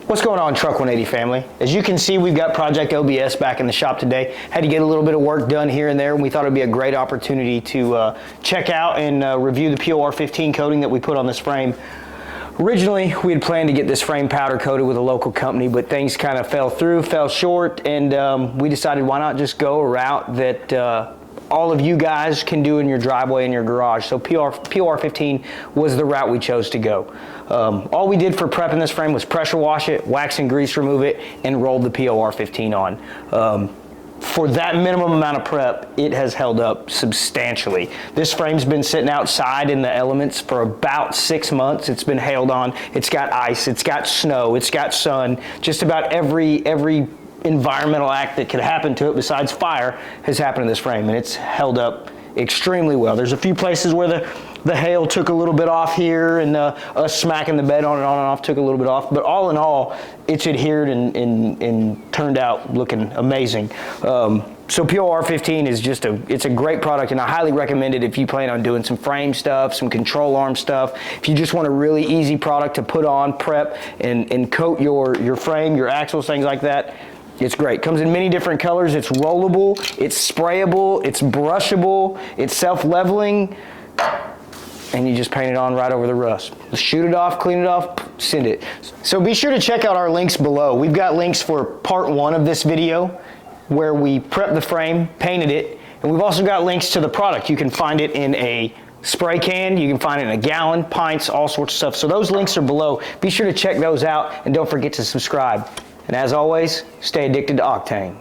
What's going on, Truck 180 family? As you can see, we've got Project OBS back in the shop today. Had to get a little bit of work done here and there, and we thought it'd be a great opportunity to check out and review the POR15 coating that we put on this frame. Originally, we had planned to get this frame powder coated with a local company, but things kind of fell short, and we decided why not just go a route that all of you guys can do in your driveway and your garage. So POR15 was the route we chose to go. All we did for prepping this frame was pressure wash it, wax and grease remove it, and rolled the POR15 on. For that minimum amount of prep, it has held up substantially. This frame's been sitting outside in the elements for about 6 months. It's been hailed on. It's got ice, it's got snow, it's got sun. Just about every environmental act that could happen to it besides fire has happened to this frame, and it's held up extremely well. There's a few places where the hail took a little bit off here, and us smacking the bed on and off took a little bit off, but all in all, it's adhered and turned out looking amazing. So POR15 is it's a great product, and I highly recommend it if you plan on doing some frame stuff, some control arm stuff. If you just want a really easy product to put on, prep, and coat your frame, your axles, things like that, it's great. Comes in many different colors. It's rollable, it's sprayable, it's brushable, it's self-leveling, and you just paint it on right over the rust. Shoot it off, clean it off, send it. So be sure to check out our links below. We've got links for part 1 of this video where we prepped the frame, painted it, and we've also got links to the product. You can find it in a spray can, you can find it in a gallon, pints, all sorts of stuff. So those links are below. Be sure to check those out, and don't forget to subscribe. And as always, stay addicted to octane.